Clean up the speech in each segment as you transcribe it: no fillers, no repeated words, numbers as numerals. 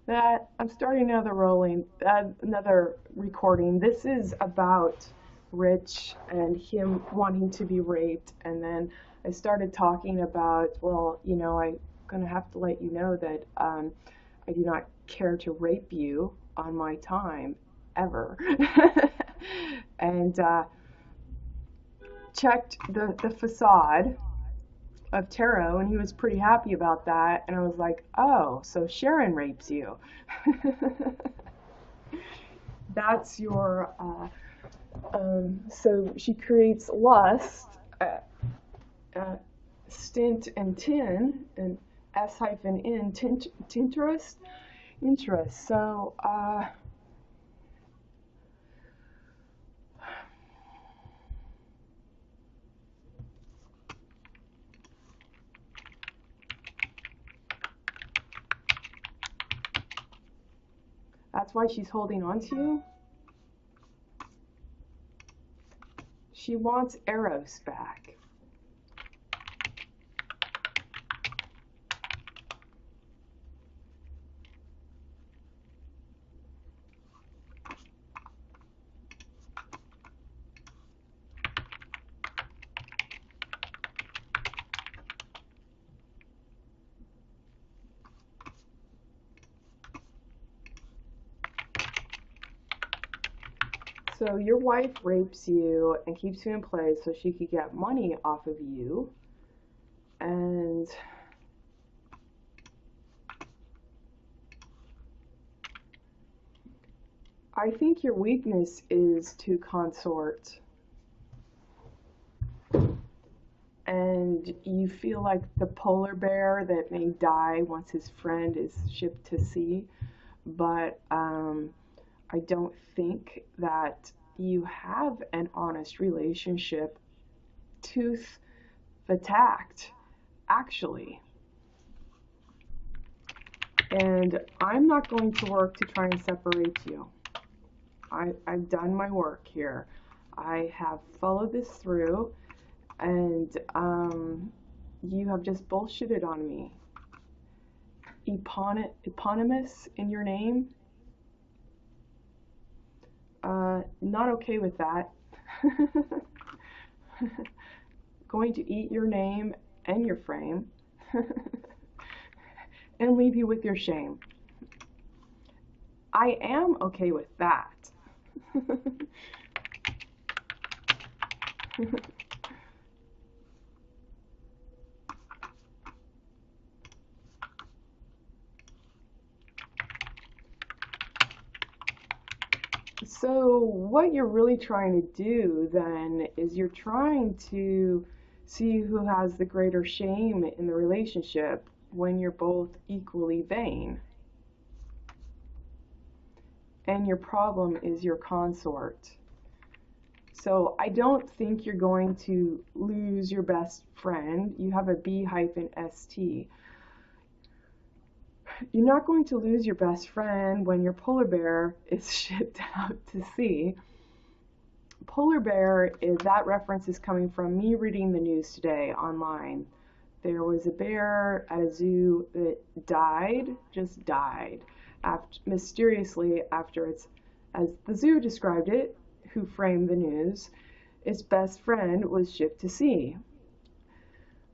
that I'm starting another recording. This is about Rich and him wanting to be raped, and then I started talking about, well, I'm gonna have to let you know that I do not care to rape you on my time ever, and checked the facade of tarot, and he was pretty happy about that. And I was like, oh, so Sharon rapes you. That's your so she creates lust, uh, uh, stint and tin, and s-n tinterest interest. So that's why she's holding on to you. She wants Eros back. So your wife rapes you and keeps you in place so she could get money off of you. And I think your weakness is to consort. And you feel like the polar bear that may die once his friend is shipped to sea. But I don't think that you have an honest relationship, tooth the tact, actually. And I'm not going to work to try and separate you. I've done my work here. I have followed this through, and you have just bullshitted on me. Eponymous in your name? Not okay with that. Going to eat your name and your frame and leave you with your shame. I am okay with that. So what you're really trying to do then is you're trying to see who has the greater shame in the relationship when you're both equally vain. And your problem is your consort. So I don't think you're going to lose your best friend. You have a B-st. You're not going to lose your best friend when your polar bear is shipped out to sea. Polar bear, that reference is coming from me reading the news today online. There was a bear at a zoo that just died, mysteriously after its, as the zoo described it, who framed the news, its best friend was shipped to sea.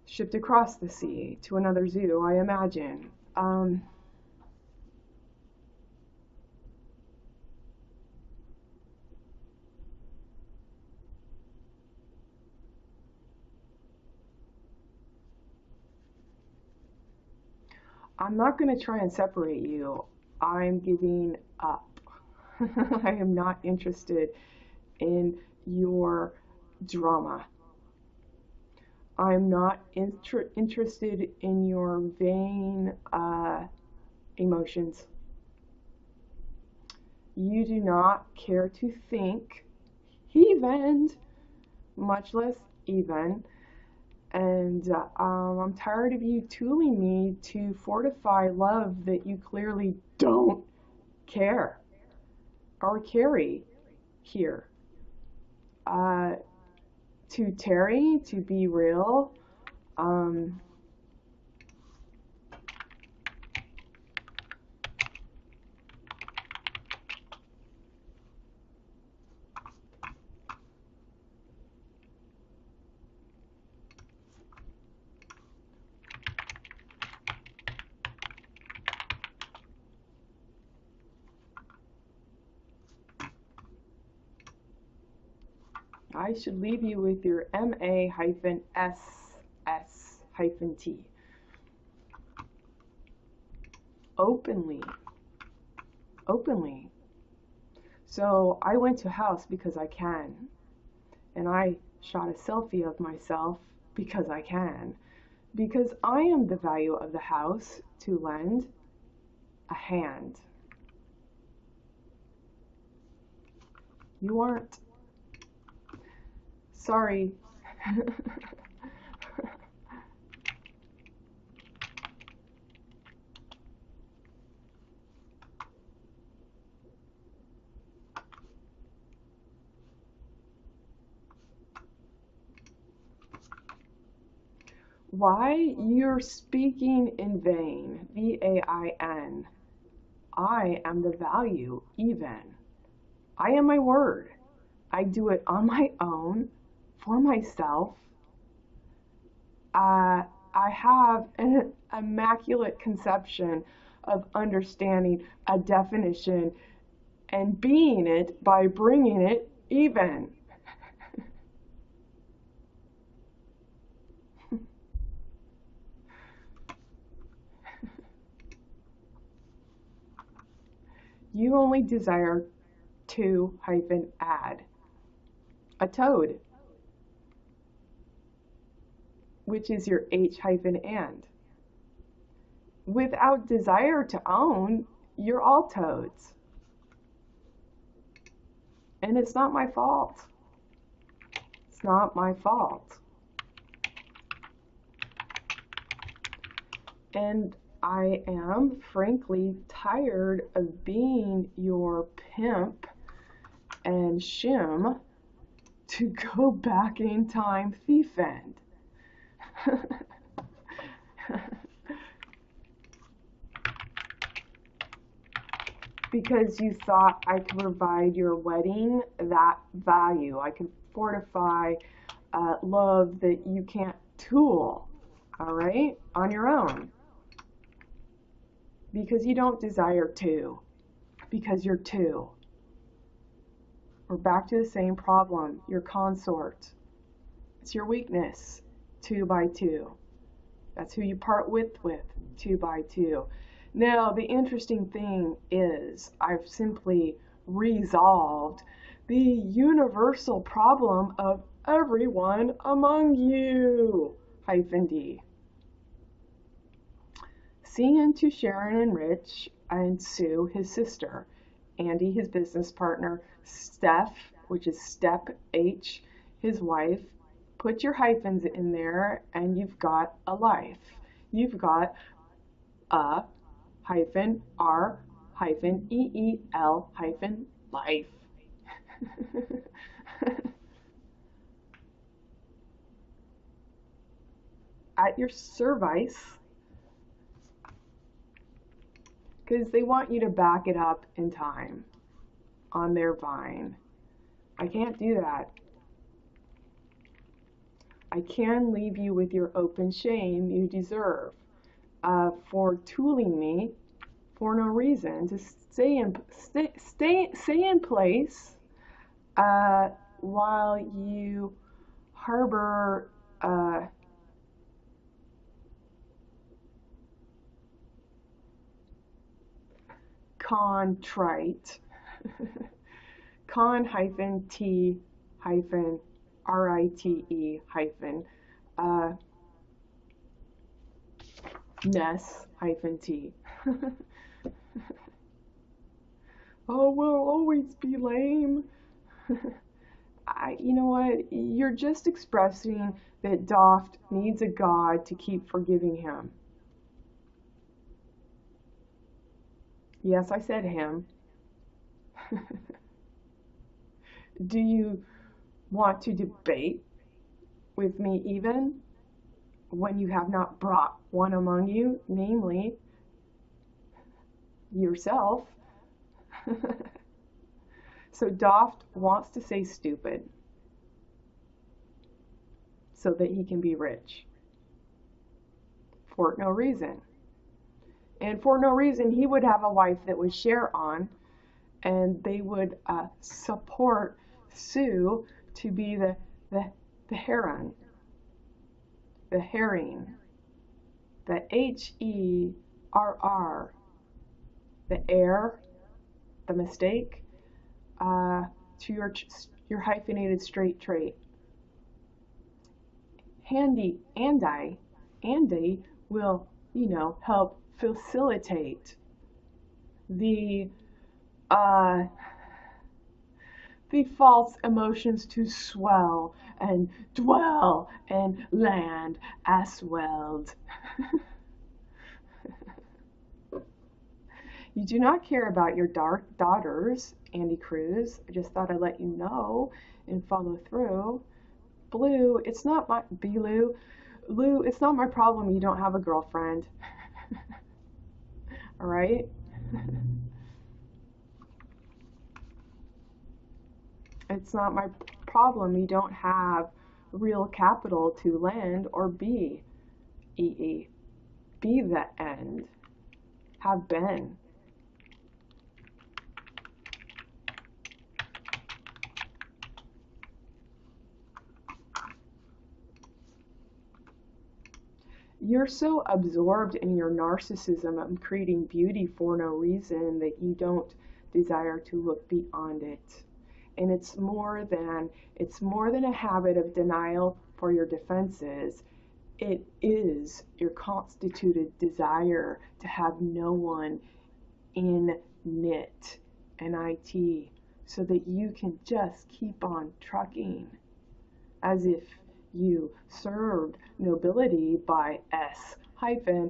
Shipped across the sea to another zoo, I imagine. I'm not going to try and separate you. I'm giving up. I am not interested in your drama. I'm not interested in your vain emotions. You do not care to think he-ven-d, much less even. And I'm tired of you tooling me to fortify love that you clearly don't care or carry here. To Terry, to be real, I should leave you with your ma-ss-t. Openly. Openly. So I went to a house because I can. And I shot a selfie of myself because I can. Because I am the value of the house to lend a hand. You aren't. Sorry. Why? You're speaking in vain. V-A-I-N. I am the value, even. I am my word. I do it on my own, for myself. I have an immaculate conception of understanding a definition and being it by bringing it even. You only desire to-add. A toad, which is your h-and. Without desire to own, you're all toads. And it's not my fault. It's not my fault. And I am, frankly, tired of being your pimp and shim to go back in time thief-end. Because you thought I could provide your wedding that value. I could fortify love that you can't tool, all right, on your own. Because you don't desire to. Because you're two. We're back to the same problem. Your consort. It's your weakness. 2 by 2. That's who you part with 2 by 2. Now, the interesting thing is I've simply resolved the universal problem of everyone among you, -d. Seeing to Sharon and Rich and Sue, his sister, Andy, his business partner, Steph, which is Step H, his wife. Put your hyphens in there and you've got a life. You've got a hyphen R hyphen EEL hyphen life. At your service, because they want you to back it up in time on their vine. I can't do that. I can leave you with your open shame you deserve for tooling me for no reason to stay in place while you harbor contrite con hyphen T hyphen RITE hyphen Ness hyphen T. Oh, we'll always be lame. You know what? You're just expressing that Doft needs a God to keep forgiving him. Yes, I said him. Do you want to debate with me even when you have not brought one among you, namely yourself? So Doft wants to say stupid so that he can be rich for no reason. And for no reason, he would have a wife that would share on, and they would support Sue to be the heron, the herring, the H-E-R-R, the air, the mistake, to your hyphenated straight trait. Andy will, help facilitate the false emotions to swell and dwell and land as welled. You do not care about your daughters, Andy Cruz. I just thought I'd let you know and follow through. Blue, it's not my Lou, it's not my problem you don't have a girlfriend. All right? It's not my problem you don't have real capital to lend or be. Be the end. Have been. You're so absorbed in your narcissism of creating beauty for no reason that you don't desire to look beyond it. And it's more than a habit of denial for your defenses. It is your constituted desire to have no one in NIT, N-I-T, so that you can just keep on trucking as if you served nobility by S-No-B-ILL-IT.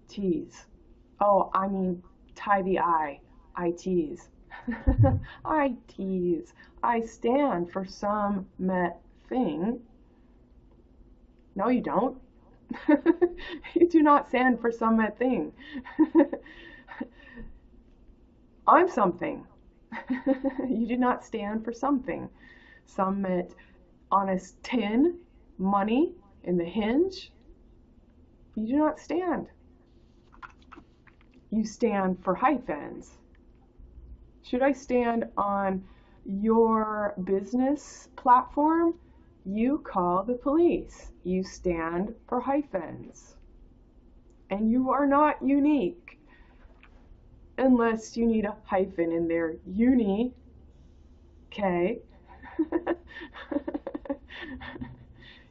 T's. Oh, I mean, tie the I. IT's. IT's. I stand for some met thing. No, you don't. You do not stand for some met thing. I'm something. You do not stand for something. Some met honest tin, money, in the hinge. You do not stand. You stand for hyphens. Should I stand on your business platform? You call the police. You stand for hyphens. And you are not unique unless you need a hyphen in there. Uni, okay.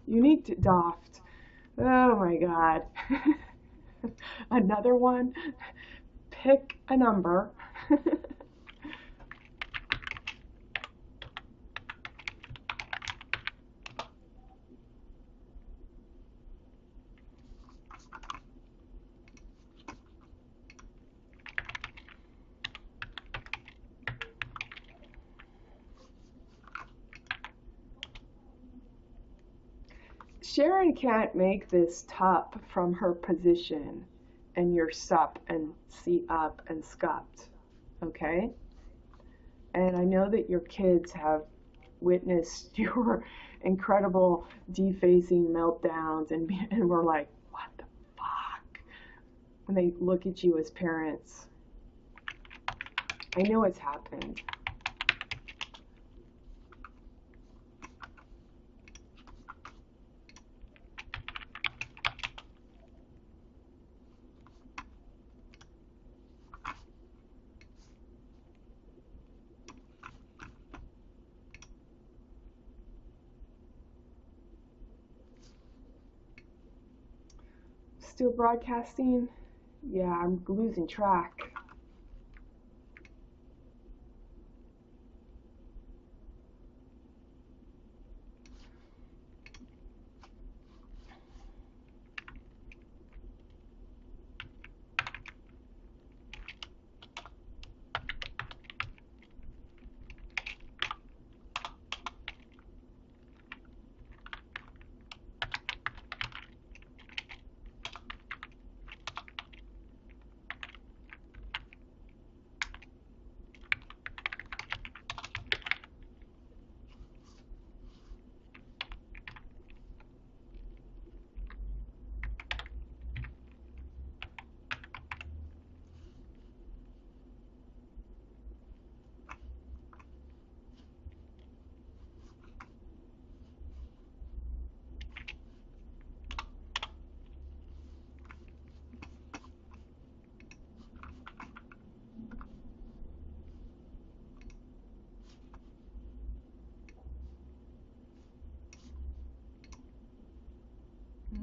Unique to Doft. Oh my God. Another one. Pick a number. Sharon can't make this top from her position, and you're sup and see up and scupped, okay? And I know that your kids have witnessed your incredible defacing meltdowns and we're like, what the fuck? When they look at you as parents. I know it's happened. Still broadcasting? Yeah, I'm losing track.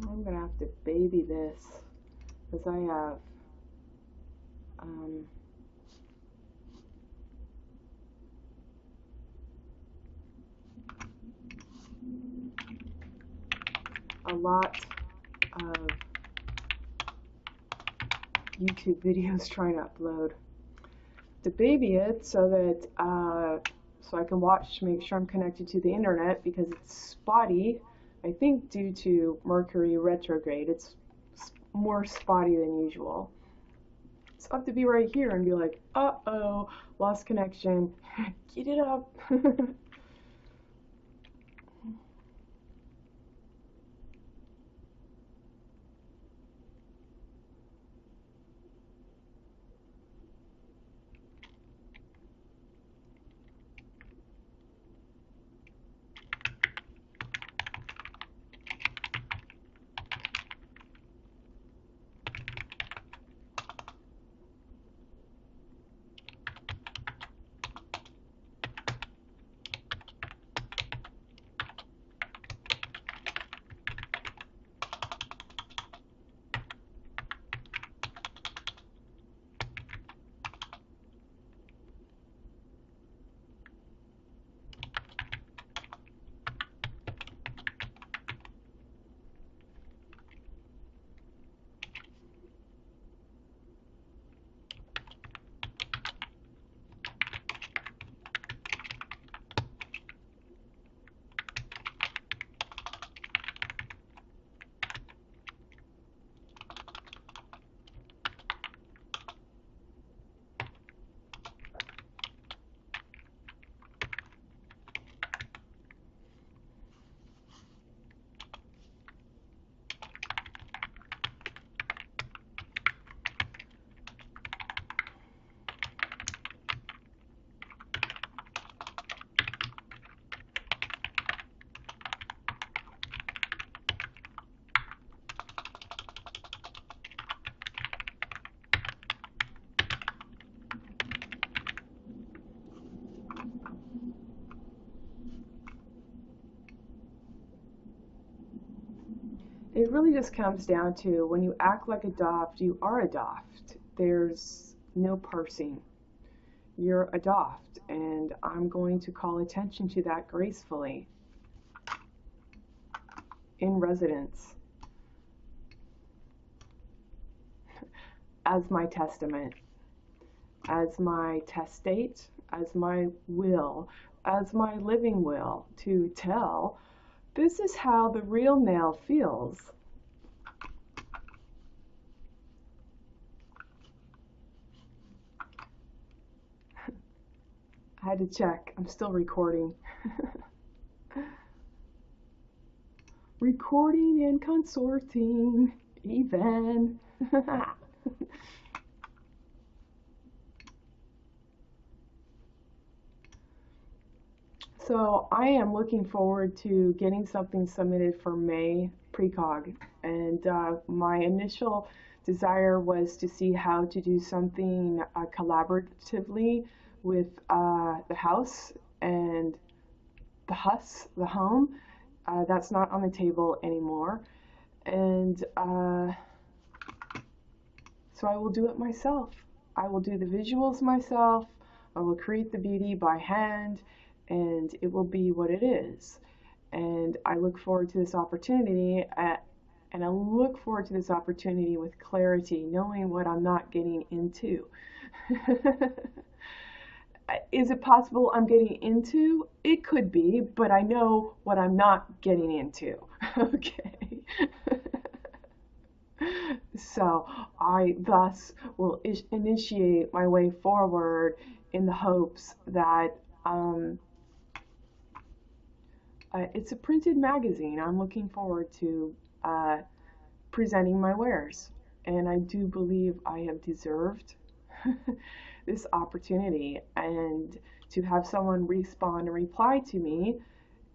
I'm gonna have to baby this because I have a lot of YouTube videos trying to upload. To baby it so that so I can watch to make sure I'm connected to the internet because it's spotty. I think due to Mercury retrograde, it's more spotty than usual. So I have to be right here and be like, uh-oh, lost connection. Get it up. It really just comes down to when you act like a Doft, you are a Doft. There's no parsing. You're a Doft, and I'm going to call attention to that gracefully in residence as my testament, as my testate, as my will, as my living will to tell this is how the real male feels. I had to check. I'm still recording. Recording and consorting, even. So I am looking forward to getting something submitted for May precog, and my initial desire was to see how to do something collaboratively with the house and the home. That's not on the table anymore, and so I will do it myself. I will do the visuals myself. I will create the beauty by hand, and it will be what it is. And I look forward to this opportunity and I look forward to this opportunity with clarity, knowing what I'm not getting into. Is it possible I'm getting into? It could be, but I know what I'm not getting into. Okay. So I thus will initiate my way forward in the hopes that it's a printed magazine. I'm looking forward to presenting my wares, and I do believe I have deserved this opportunity, and to have someone respond and reply to me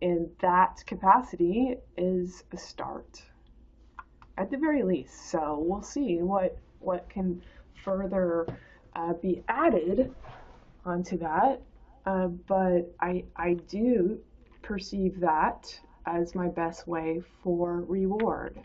in that capacity is a start at the very least. So we'll see what can further be added onto that, but I do perceive that as my best way for reward.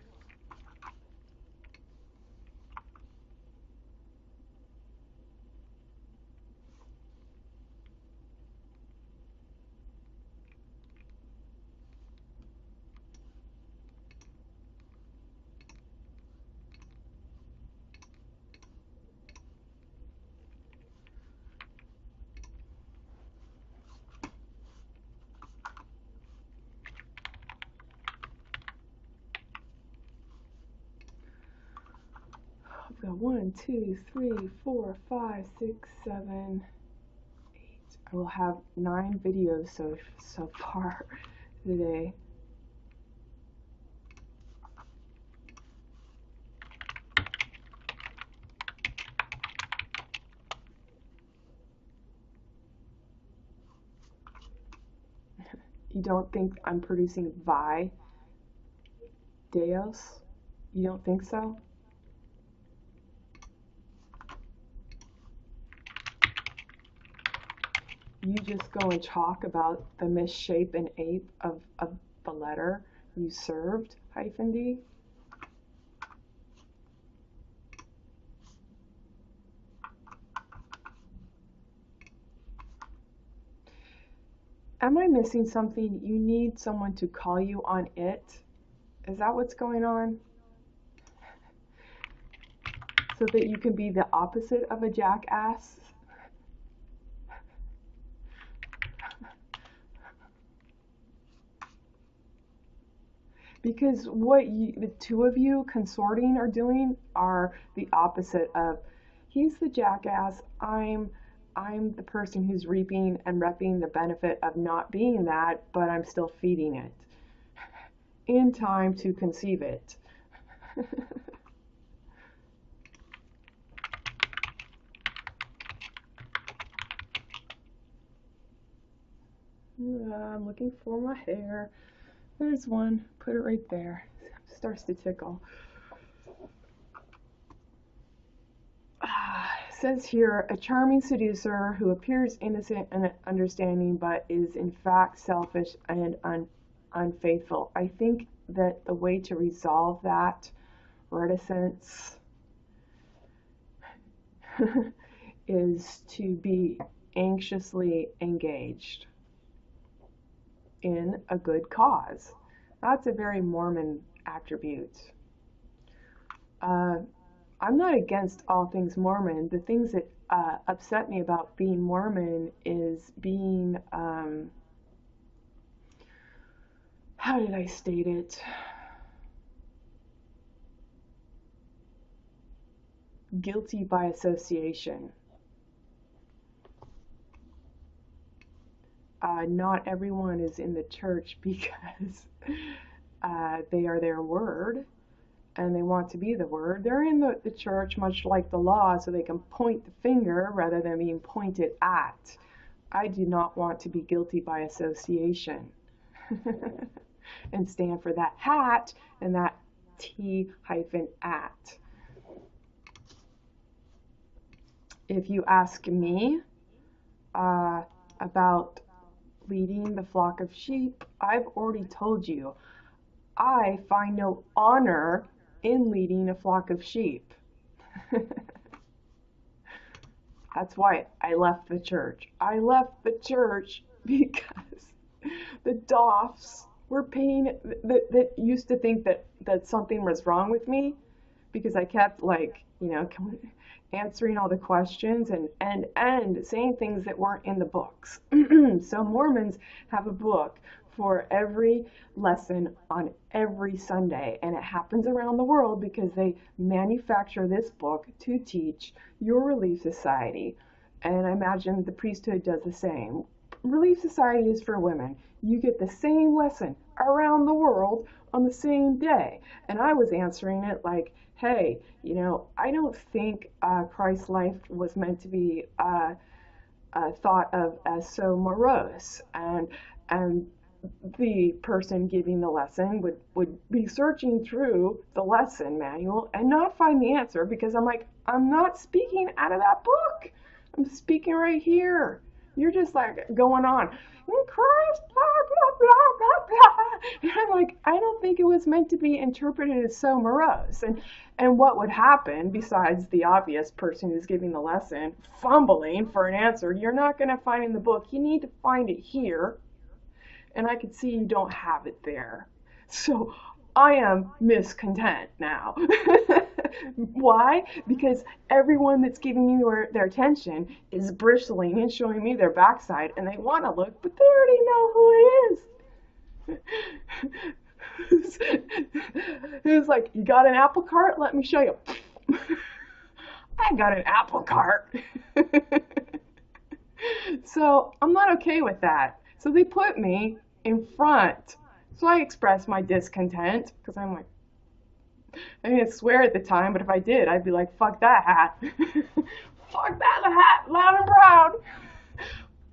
1, 2, 3, 4, 5, 6, 7, 8. I will have 9 videos so far today. You don't think I'm producing videos? You don't think so? You just go and talk about the misshape and ape of the letter you served, -d? Am I missing something? You need someone to call you on it? Is that what's going on? So that you can be the opposite of a jackass? Because what the two of you consorting are doing are the opposite of, he's the jackass, I'm the person who's reaping and repping the benefit of not being that, but I'm still feeding it in time to conceive it. I'm looking for my hair. There's one. Put it right there. It starts to tickle. It says here, a charming seducer who appears innocent and understanding but is in fact selfish and unfaithful. I think that the way to resolve that reticence is to be anxiously engaged in a good cause. That's a very Mormon attribute. I'm not against all things Mormon. The things that upset me about being Mormon is being, how did I state it? Guilty by association. Not everyone is in the church because they are their word and they want to be the word. They're in the church much like the law so they can point the finger rather than being pointed at. I do not want to be guilty by association and stand for that hat and that T-at. If you ask me about leading the flock of sheep, I've already told you, I find no honor in leading a flock of sheep. That's why I left the church. I left the church because the Doffs were paying, that used to think that something was wrong with me because I kept answering all the questions and saying things that weren't in the books. So Mormons have a book for every lesson on every Sunday, and it happens around the world because they manufacture this book to teach your Relief Society, and I imagine the priesthood does the same. Relief Society is for women. You get the same lesson around the world on the same day, and I was answering it like, hey, I don't think Christ's life was meant to be thought of as so morose, and the person giving the lesson would be searching through the lesson manual and not find the answer because I'm not speaking out of that book. I'm speaking right here. You're just like going on, in Christ, blah, blah, blah, blah, blah. And I'm like, I don't think it was meant to be interpreted as so morose. And what would happen, besides the obvious person who's giving the lesson fumbling for an answer, you're not going to find in the book. You need to find it here. And I could see you don't have it there. So I am miscontent now. Why? Because everyone that's giving you their attention is bristling and showing me their backside, and they want to look, but they already know who it is. It's like, you got an apple cart? Let me show you. I got an apple cart. So I'm not okay with that. So they put me in front. So I expressed my discontent because I'm like, I didn't swear at the time, but if I did, I'd be like, fuck that hat. Fuck that hat, loud and proud.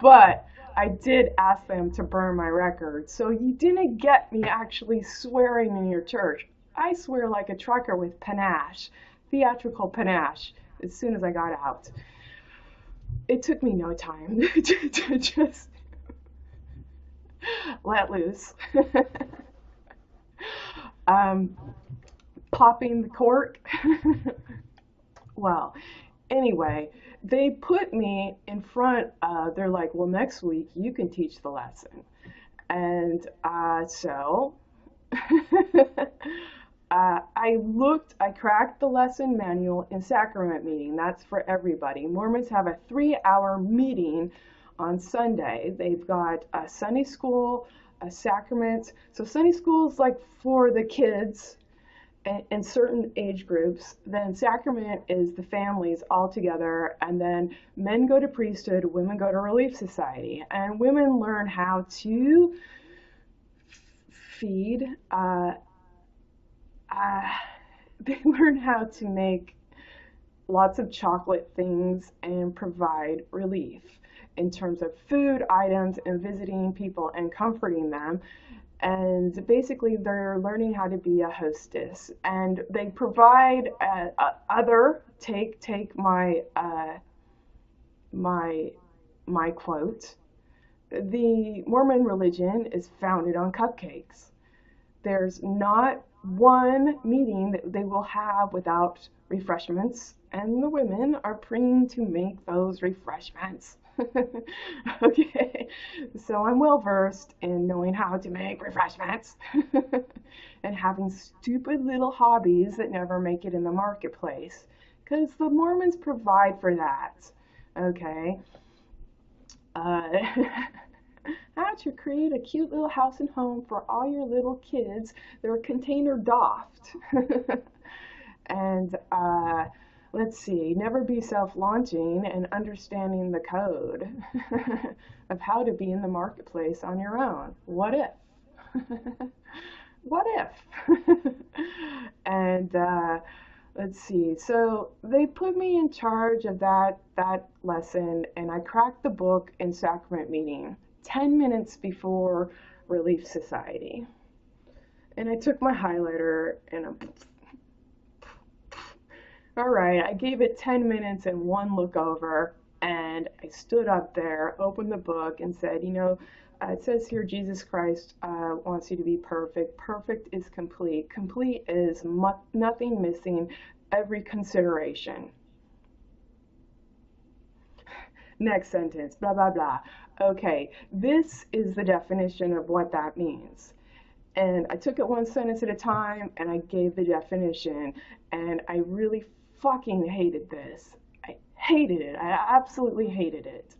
But I did ask them to burn my record. So you didn't get me actually swearing in your church. I swear like a trucker with panache, theatrical panache, as soon as I got out. It took me no time to just let loose. um, Popping the cork. Well, anyway, they put me in front. They're like, well, next week you can teach the lesson. And so I cracked the lesson manual in sacrament meeting. That's for everybody. Mormons have a 3-hour meeting on Sunday. They've got a Sunday school, a sacrament. So Sunday school is like for the kids in certain age groups. Then sacrament is the families all together, and then men go to priesthood, women go to Relief Society, and women learn how to feed. They learn how to make lots of chocolate things and provide relief in terms of food items and visiting people and comforting them. And basically they're learning how to be a hostess, and they provide take my my quote, the Mormon religion is founded on cupcakes. There's not one meeting that they will have without refreshments, and the women are praying to make those refreshments. Okay, so I'm well versed in knowing how to make refreshments and having stupid little hobbies that never make it in the marketplace, because the Mormons provide for that. Okay, how to create a cute little house and home for all your little kids. They're container doffed. And let's see, never be self-launching and understanding the code of how to be in the marketplace on your own. What if? What if? And let's see, so they put me in charge of that lesson, and I cracked the book in sacrament meeting 10 minutes before Relief Society. And I took my highlighter and all right, I gave it 10 minutes and one look over, and I stood up there, opened the book, and said, you know, it says here Jesus Christ wants you to be perfect. Perfect is complete. Complete is nothing missing, every consideration. Next sentence, blah, blah, blah. Okay, this is the definition of what that means. And I took it one sentence at a time, and I gave the definition, and I really fucking hated this. I hated it. I absolutely hated it.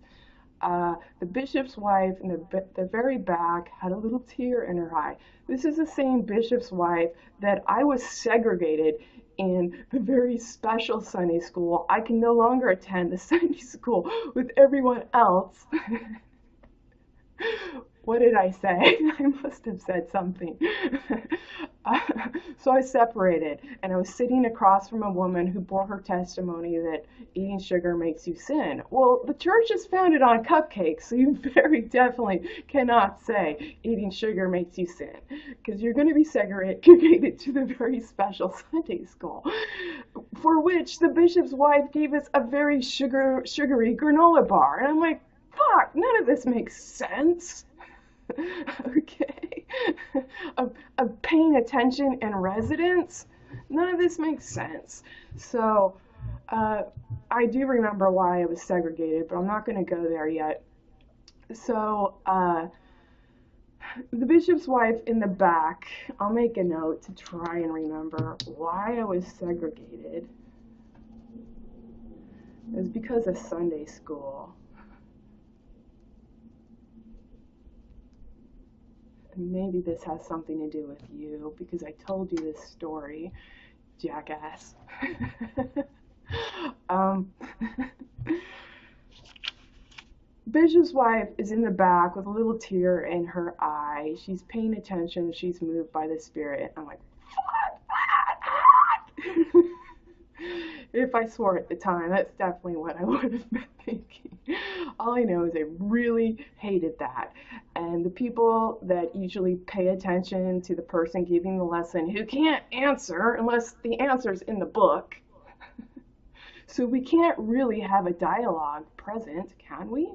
The bishop's wife in the very back had a little tear in her eye. This is the same bishop's wife that I was segregated in the very special Sunday school. I can no longer attend the Sunday school with everyone else. What did I say? I must have said something. So I separated, and I was sitting across from a woman who bore her testimony that eating sugar makes you sin. Well, the church is founded on cupcakes, so you very definitely cannot say eating sugar makes you sin, because you're going to be segregated to the very special Sunday school, for which the bishop's wife gave us a very sugary granola bar. And I'm like, fuck, none of this makes sense. Okay, of paying attention in residence, none of this makes sense. So I do remember why I was segregated, but I'm not going to go there yet. So the bishop's wife in the back, I'll make a note to try and remember why I was segregated. It was because of Sunday school. Maybe this has something to do with you, because I told you this story, jackass. um, Bishop's wife is in the back with a little tear in her eye. She's paying attention. She's moved by the Spirit. I'm like, fuck that! If I swore at the time, that's definitely what I would have been thinking. All I know is I really hated that. And the people that usually pay attention to the person giving the lesson who can't answer unless the answer's in the book. So we can't really have a dialogue present, can we?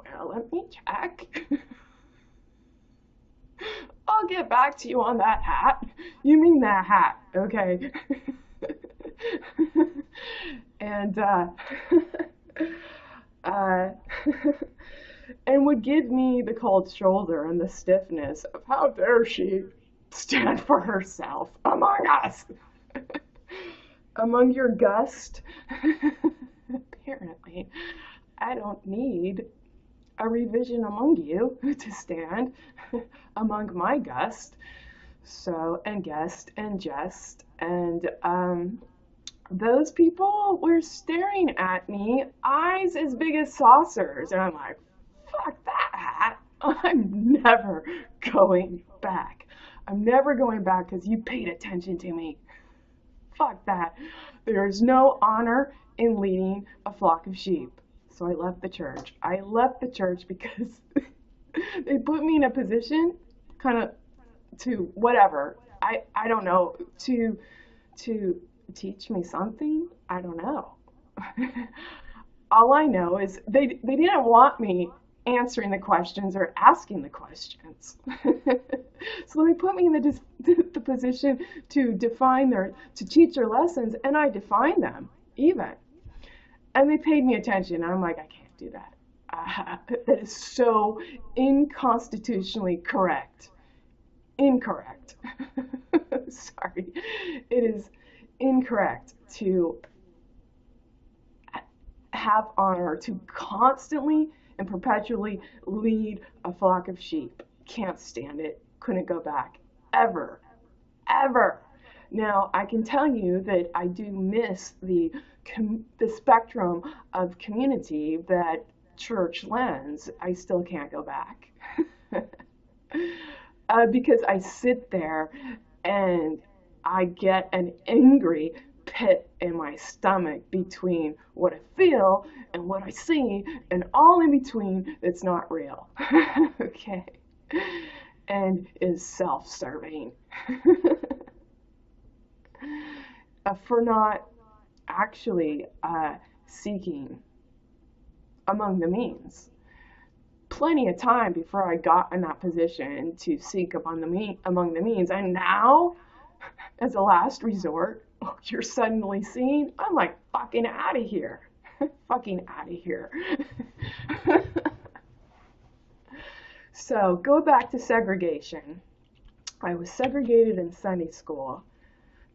Well, let me check. I'll get back to you on that hat. You mean that hat, okay? And uh, and would give me the cold shoulder and the stiffness of how dare she stand for herself among us, among your gust. Apparently, I don't need a revision among you to stand among my gust. So, and guest and jest, and those people were staring at me, eyes as big as saucers, and I'm like, fuck that hat. I'm never going back. I'm never going back because you paid attention to me. Fuck that. There is no honor in leading a flock of sheep. So I left the church. I left the church because they put me in a position kind of to whatever. I don't know, to teach me something. I don't know. All I know is they didn't want me answering the questions or asking the questions. So they put me in the position to to teach their lessons, and I defined them even. And they paid me attention. And I'm like, I can't do that. That is so unconstitutionally correct. Incorrect. Sorry. It is incorrect to have honor, to constantly and perpetually lead a flock of sheep. Can't stand it. Couldn't go back. Ever. Ever. Now, I can tell you that I do miss the spectrum of community that church lends. I still can't go back. Because I sit there and I get an angry pit in my stomach between what I feel and what I see, and all in between that's not real. Okay? And is self-serving. For not actually seeking among the means. Plenty of time before I got in that position to seek among the means, and now, as a last resort, you're suddenly seeing, I'm like, fucking out of here. Fucking out of here. So, go back to segregation. I was segregated in Sunday school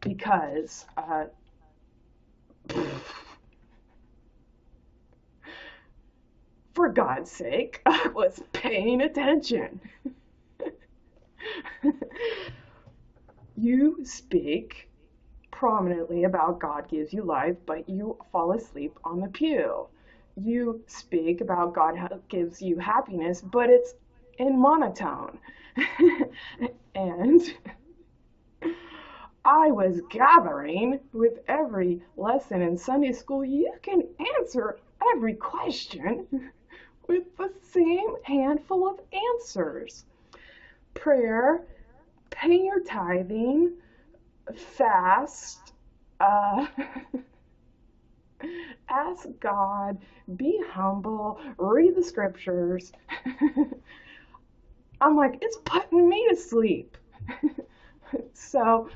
because for God's sake, I was paying attention. You speak prominently about God gives you life, but you fall asleep on the pew. You speak about God gives you happiness, but it's in monotone. And I was gathering with every lesson in Sunday school. You can answer every question with the same handful of answers. Prayer, pay your tithing, fast, ask God, be humble, read the scriptures. I'm like, it's putting me to sleep. So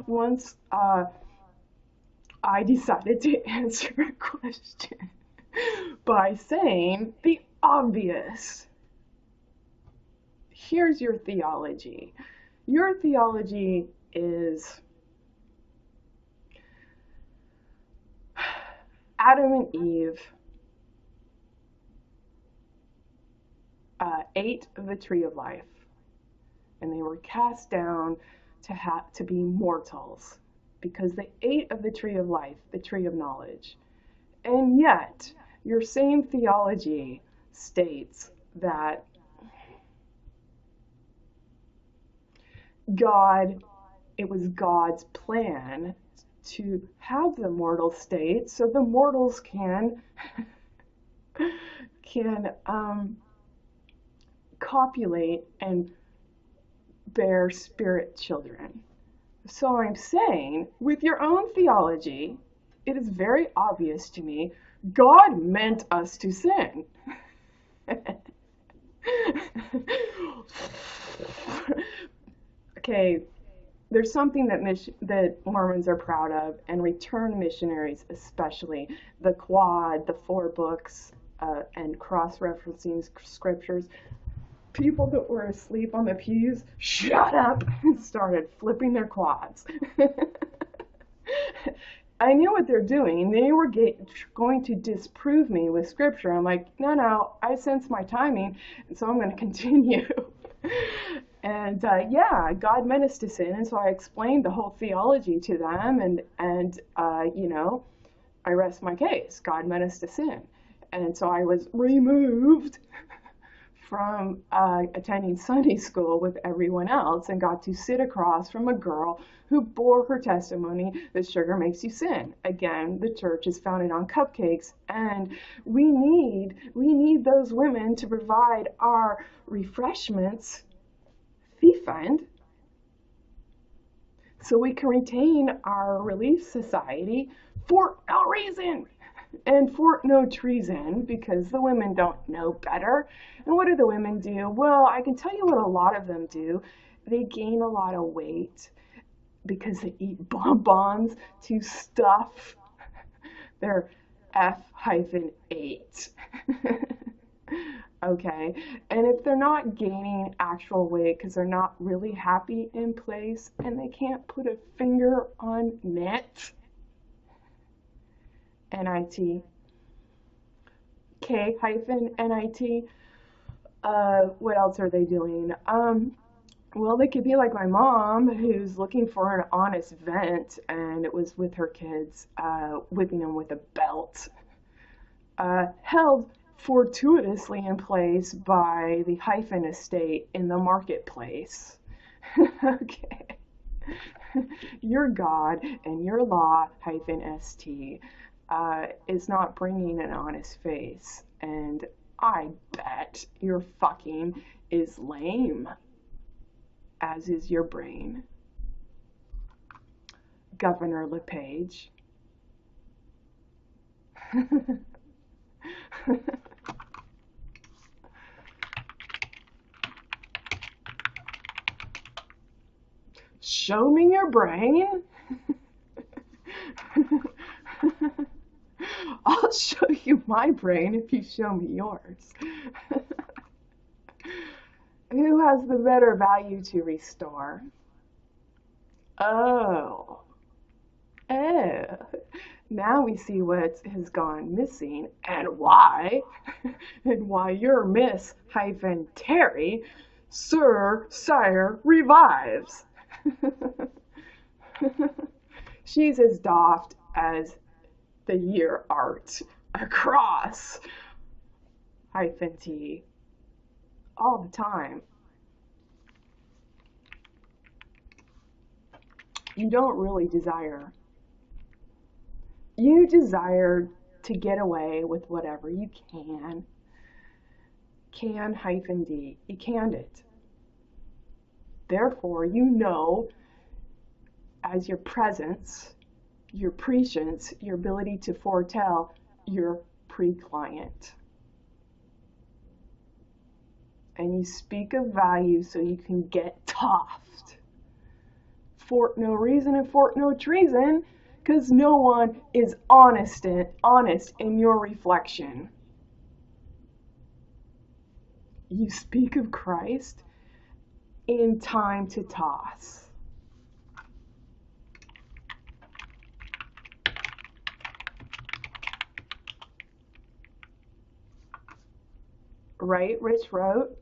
once I decided to answer a question by saying the obvious. Here's your theology. Your theology is Adam and Eve ate of the tree of life, and they were cast down to be mortals because they ate of the tree of life, the tree of knowledge. And yet, your same theology states that it was God's plan to have the mortal state so the mortals can copulate and bear spirit children. So I'm saying, with your own theology, it is very obvious to me, God meant us to sin. Okay, there's something that Mormons are proud of, and return missionaries especially. The Quad, the 4 books, and cross-referencing scriptures. People that were asleep on the pews shut up and started flipping their quads. I knew what they're doing. They were going to disprove me with scripture. I'm like, no, I sense my timing, and so I'm going to continue. And yeah, God meant us to sin, and so I explained the whole theology to them, and you know, I rest my case. God meant us to sin, and so I was removed from attending Sunday school with everyone else and got to sit across from a girl who bore her testimony that sugar makes you sin. Again, the church is founded on cupcakes, and we need those women to provide our refreshments, he-a-ven-d, so we can retain our relief society for no reason. And for no treason, because the women don't know better. And what do the women do? Well, I can tell you what a lot of them do. They gain a lot of weight because they eat bonbons to stuff their F-8. Okay, and if they're not gaining actual weight because they're not really happy in place and they can't put a finger on net, NIT, K-NIT, what else are they doing? Well, they could be like my mom, who's looking for an honest vent, and it was with her kids, whipping them with a belt, held fortuitously in place by the hyphen estate in the marketplace. Okay. Your God and your law, -st, is not bringing an honest face, and I bet your fucking is lame, as is your brain. Governor LePage. Show me your brain. I'll show you my brain if you show me yours. Who has the better value to restore? Oh. Now we see what has gone missing and why. And why your Miss-Terry, Sire, revives. She's as doffed as the year art across -T all the time. You don't really desire. You desire to get away with whatever you can. -D. You canned it. Therefore, you know, as your presence, your prescience, your ability to foretell your pre-client. And you speak of value so you can get toffed. For no reason and for no treason, because no one is honest in your reflection. You speak of Christ in time to toss. Right, Rich wrote?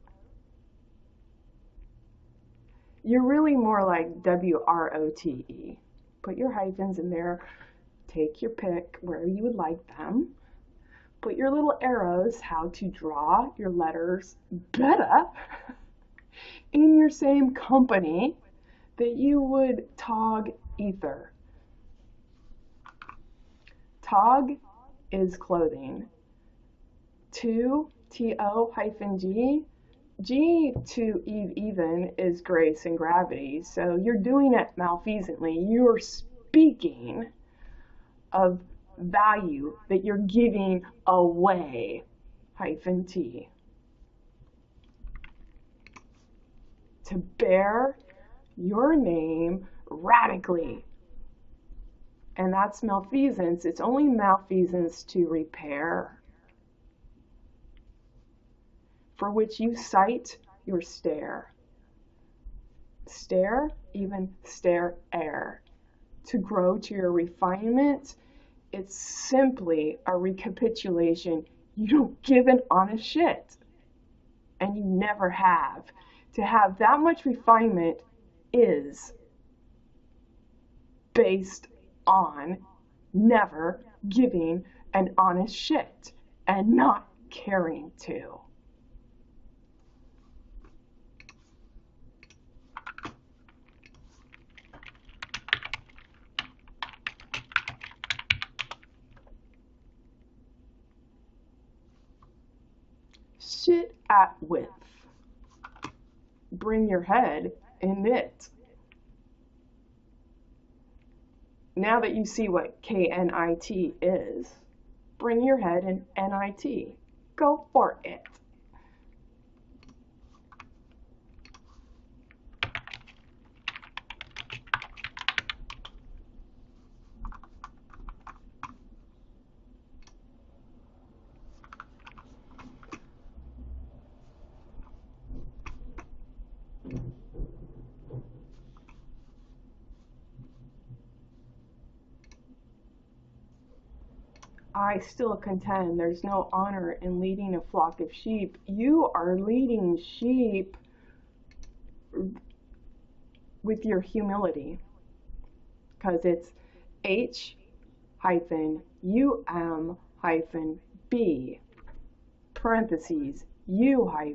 You're really more like WROTE. Put your hyphens in there. Take your pick where you would like them. Put your little arrows, how to draw your letters better in your same company that you would tog ether. Tog is clothing. To, T-O-G, G to he-a-ven is grace and gravity. So you're doing it malfeasantly. You're speaking of value that you're giving away, -t. To bear your name radically. And that's malfeasance. It's only malfeasance to repair, for which you cite your stare. Stare, even stare air. To grow to your refinement, it's simply a recapitulation. You don't give an honest shit. And you never have. To have that much refinement is based on never giving an honest shit and not caring to. Sit at width. Bring your head in it. Now that you see what K-N-I-T is, bring your head in N-I-T. Go for it. I still contend there's no honor in leading a flock of sheep. You are leading sheep with your humility, because it's H-U-M-B parentheses U-L-E-D-.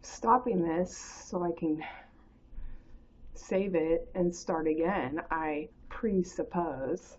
Stopping this so I can save it and start again, I presuppose.